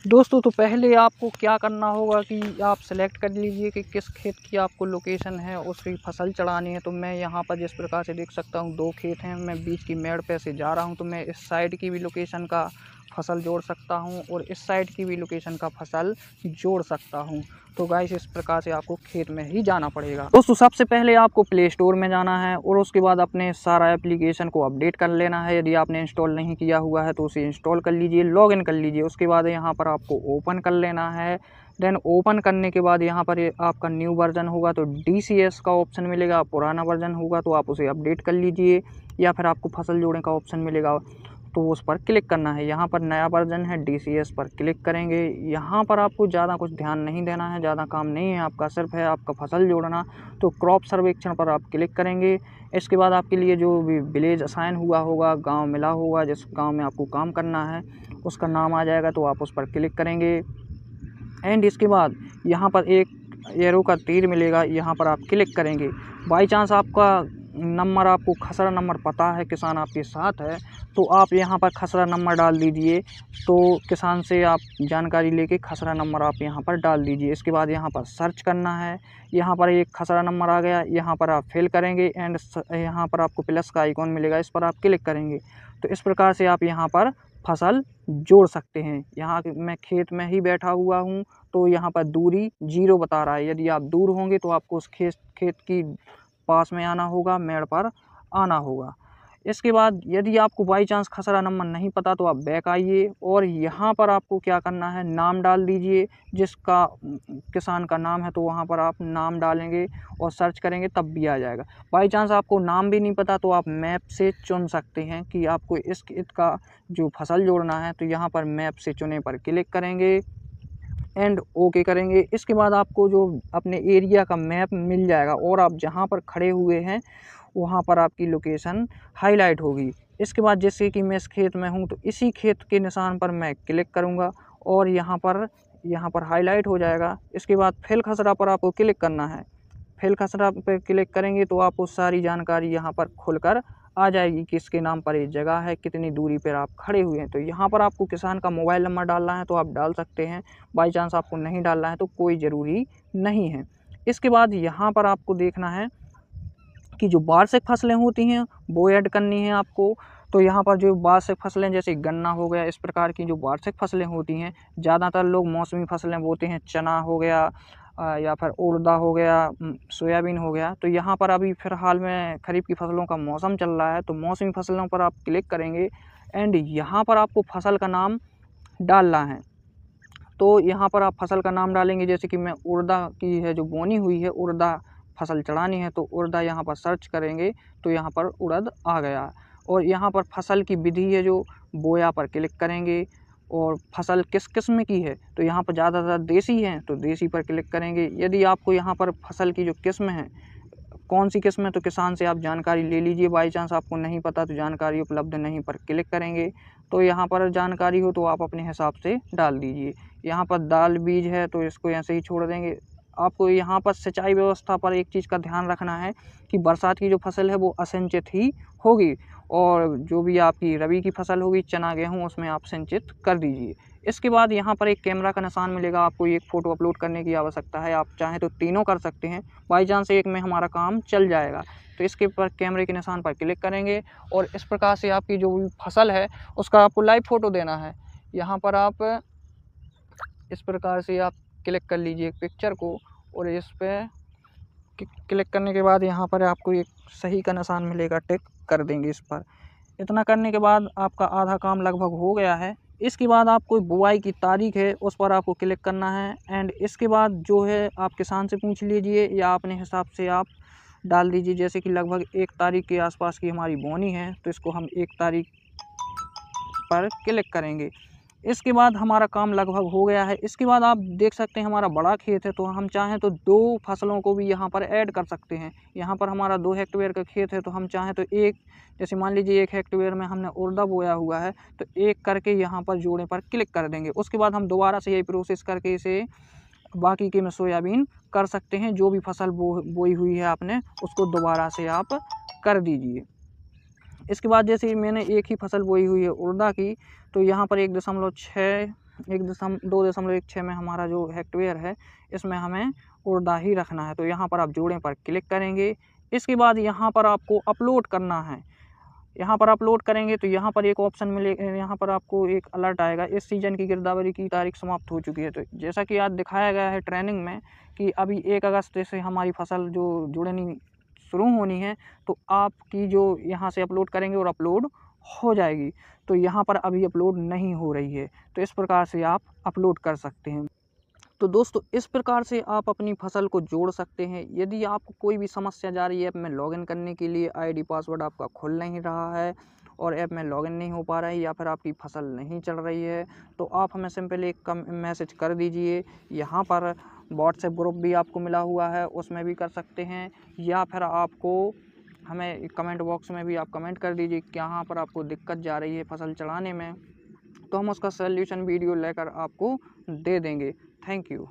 दोस्तों तो पहले आपको क्या करना होगा कि आप सेलेक्ट कर लीजिए कि किस खेत की आपको लोकेशन है, उसकी फसल चढ़ानी है। तो मैं यहाँ पर जिस प्रकार से देख सकता हूँ 2 खेत हैं, मैं बीच की मेड़ पे से जा रहा हूँ, तो मैं इस साइड की भी लोकेशन का फसल जोड़ सकता हूँ और इस साइड की भी लोकेशन का फसल जोड़ सकता हूँ। तो गाइस इस प्रकार से आपको खेत में ही जाना पड़ेगा। दोस्तों सबसे पहले आपको प्ले स्टोर में जाना है और उसके बाद अपने सारा एप्लीकेशन को अपडेट कर लेना है। यदि आपने इंस्टॉल नहीं किया हुआ है तो उसे इंस्टॉल कर लीजिए, लॉगिन कर लीजिए। उसके बाद यहाँ पर आपको ओपन कर लेना है। देन ओपन करने के बाद यहाँ पर ये आपका न्यू वर्जन होगा तो DCS का ऑप्शन मिलेगा, पुराना वर्जन होगा तो आप उसे अपडेट कर लीजिए, या फिर आपको फसल जोड़ने का ऑप्शन मिलेगा तो उस पर क्लिक करना है। यहाँ पर नया वर्जन है, DCS पर क्लिक करेंगे। यहाँ पर आपको ज़्यादा कुछ ध्यान नहीं देना है, ज़्यादा काम नहीं है आपका, सिर्फ है आपका फसल जोड़ना। तो क्रॉप सर्वेक्षण पर आप क्लिक करेंगे। इसके बाद आपके लिए जो भी विलेज असाइन हुआ होगा, गांव मिला होगा, जिस गांव में आपको काम करना है उसका नाम आ जाएगा तो आप उस पर क्लिक करेंगे। एंड इसके बाद यहाँ पर एक एरो का तीर मिलेगा, यहाँ पर आप क्लिक करेंगे। बाई चांस आपका नंबर, आपको खसरा नंबर पता है, किसान आपके साथ है, तो आप यहाँ पर खसरा नंबर डाल दीजिए। तो किसान से आप जानकारी लेके खसरा नंबर आप यहाँ पर डाल दीजिए। इसके बाद यहाँ पर सर्च करना है। यहाँ पर एक खसरा नंबर आ गया, यहाँ पर आप फिल करेंगे एंड यहाँ पर आपको प्लस का आइकॉन मिलेगा, इस पर आप क्लिक करेंगे। तो इस प्रकार से आप यहाँ पर फसल जोड़ सकते हैं। यहाँ मैं खेत में ही बैठा हुआ हूँ तो यहाँ पर दूरी 0 बता रहा है। यदि आप दूर होंगे तो आपको उस खेत की पास में आना होगा, मेड़ पर आना होगा। इसके बाद यदि आपको बाई चांस खसरा नंबर नहीं पता तो आप बैक आइए और यहाँ पर आपको क्या करना है, नाम डाल दीजिए। जिसका किसान का नाम है तो वहाँ पर आप नाम डालेंगे और सर्च करेंगे तब भी आ जाएगा। बाई चांस आपको नाम भी नहीं पता तो आप मैप से चुन सकते हैं कि आपको इस खेत का जो फसल जोड़ना है, तो यहाँ पर मैप से चुने पर क्लिक करेंगे एंड ओके करेंगे। इसके बाद आपको जो अपने एरिया का मैप मिल जाएगा और आप जहाँ पर खड़े हुए हैं वहाँ पर आपकी लोकेशन हाईलाइट होगी। इसके बाद जैसे कि मैं इस खेत में हूँ तो इसी खेत के निशान पर मैं क्लिक करूँगा और यहाँ पर हाईलाइट हो जाएगा। इसके बाद फिल खसरा पर आपको क्लिक करना है। फिल खसरा पर क्लिक करेंगे तो आपको सारी जानकारी यहाँ पर खुलकर आ जाएगी, किसके नाम पर ये जगह है, कितनी दूरी पर आप खड़े हुए हैं। तो यहाँ पर आपको किसान का मोबाइल नंबर डालना है तो आप डाल सकते हैं, बाई चांस आपको नहीं डालना है तो कोई ज़रूरी नहीं है। इसके बाद यहाँ पर आपको देखना है कि जो वार्षिक फसलें होती हैं वो ऐड करनी है आपको। तो यहाँ पर जो वार्षिक फसलें जैसे गन्ना हो गया, इस प्रकार की जो वार्षिक फसलें होती हैं, ज़्यादातर लोग मौसमी फसलें बोते हैं, चना हो गया या फिर उड़दा हो गया, सोयाबीन हो गया। तो यहाँ पर अभी फ़िलहाल में खरीफ की फसलों का मौसम चल रहा है तो मौसमी फसलों पर आप क्लिक करेंगे एंड यहाँ पर आपको फसल का नाम डालना है। तो यहाँ पर आप फसल का नाम डालेंगे, जैसे कि मैं उड़दा की है जो बोनी हुई है, उड़दा फसल चढ़ानी है तो उड़दा यहाँ पर सर्च करेंगे तो यहाँ पर उड़द आ गया। और यहाँ पर फसल की विधि है जो बोया पर क्लिक करेंगे और फसल किस किस्म की है तो यहाँ पर ज़्यादातर देसी है तो देसी पर क्लिक करेंगे। यदि आपको यहाँ पर फसल की जो किस्म है कौन सी किस्म है तो किसान से आप जानकारी ले लीजिए। बाई चांस आपको नहीं पता तो जानकारी उपलब्ध नहीं पर क्लिक करेंगे। तो यहाँ पर जानकारी हो तो आप अपने हिसाब से डाल दीजिए। यहाँ पर दाल बीज है तो इसको ऐसे ही छोड़ देंगे। आपको यहाँ पर सिंचाई व्यवस्था पर एक चीज़ का ध्यान रखना है कि बरसात की जो फसल है वो असिंचित ही होगी और जो भी आपकी रबी की फसल होगी, चना गेहूँ, उसमें आप सिंचित कर दीजिए। इसके बाद यहाँ पर एक कैमरा का निशान मिलेगा, आपको एक फ़ोटो अपलोड करने की आवश्यकता है। आप चाहें तो तीनों कर सकते हैं, बाई चांस एक में हमारा काम चल जाएगा। तो इसके पर कैमरे के निशान पर क्लिक करेंगे और इस प्रकार से आपकी जो भी फसल है उसका आपको लाइव फ़ोटो देना है। यहाँ पर आप इस प्रकार से आप क्लिक कर लीजिए पिक्चर को और इस पर क्लिक करने के बाद यहाँ पर आपको एक सही का निशान मिलेगा, टिक कर देंगे इस पर। इतना करने के बाद आपका आधा काम लगभग हो गया है। इसके बाद आपको बुआई की तारीख है उस पर आपको क्लिक करना है एंड इसके बाद जो है आप किसान से पूछ लीजिए या अपने हिसाब से आप डाल दीजिए। जैसे कि लगभग 1 तारीख के आसपास की हमारी बोनी है तो इसको हम 1 तारीख पर क्लिक करेंगे। इसके बाद हमारा काम लगभग हो गया है। इसके बाद आप देख सकते हैं हमारा बड़ा खेत है तो हम चाहें तो 2 फसलों को भी यहाँ पर ऐड कर सकते हैं। यहाँ पर हमारा 2 हेक्टेयर का खेत है तो हम चाहें तो एक, जैसे मान लीजिए 1 हेक्टेयर में हमने उड़दा बोया हुआ है तो एक करके यहाँ पर जोड़े पर क्लिक कर देंगे। उसके बाद हम दोबारा से यही प्रोसेस करके इसे बाकी के में सोयाबीन कर सकते हैं। जो भी फसल बोई हुई है आपने उसको दोबारा से आप कर दीजिए। इसके बाद जैसे मैंने एक ही फसल बोई हुई है उड़दा की तो यहाँ पर 1.6 2.16 में हमारा जो हेक्टेयर है इसमें हमें उड़दा ही रखना है। तो यहाँ पर आप जोड़ें पर क्लिक करेंगे। इसके बाद यहाँ पर आपको अपलोड करना है। यहाँ पर अपलोड करेंगे तो यहाँ पर एक ऑप्शन मिलेगा, यहाँ पर आपको एक अलर्ट आएगा, इस सीजन की गिरदावरी की तारीख समाप्त हो चुकी है। तो जैसा कि आज दिखाया गया है ट्रेनिंग में कि अभी 1 अगस्त से हमारी फसल जो जुड़नी शुरू होनी है, तो आपकी जो यहाँ से अपलोड करेंगे और अपलोड हो जाएगी। तो यहाँ पर अभी अपलोड नहीं हो रही है, तो इस प्रकार से आप अपलोड कर सकते हैं। तो दोस्तों इस प्रकार से आप अपनी फसल को जोड़ सकते हैं। यदि आपको कोई भी समस्या जा रही है ऐप में लॉगिन करने के लिए, आईडी पासवर्ड आपका खुल नहीं रहा है और ऐप में लॉगिन नहीं हो पा रहा है, या फिर आपकी फसल नहीं चल रही है, तो आप हमें सिंपल एक मैसेज कर दीजिए। यहाँ पर व्हाट्सएप ग्रुप भी आपको मिला हुआ है, उसमें भी कर सकते हैं, या फिर आपको हमें कमेंट बॉक्स में भी आप कमेंट कर दीजिए कि यहाँ पर आपको दिक्कत जा रही है फसल चढ़ाने में, तो हम उसका सॉल्यूशन वीडियो लेकर आपको दे देंगे। Thank you.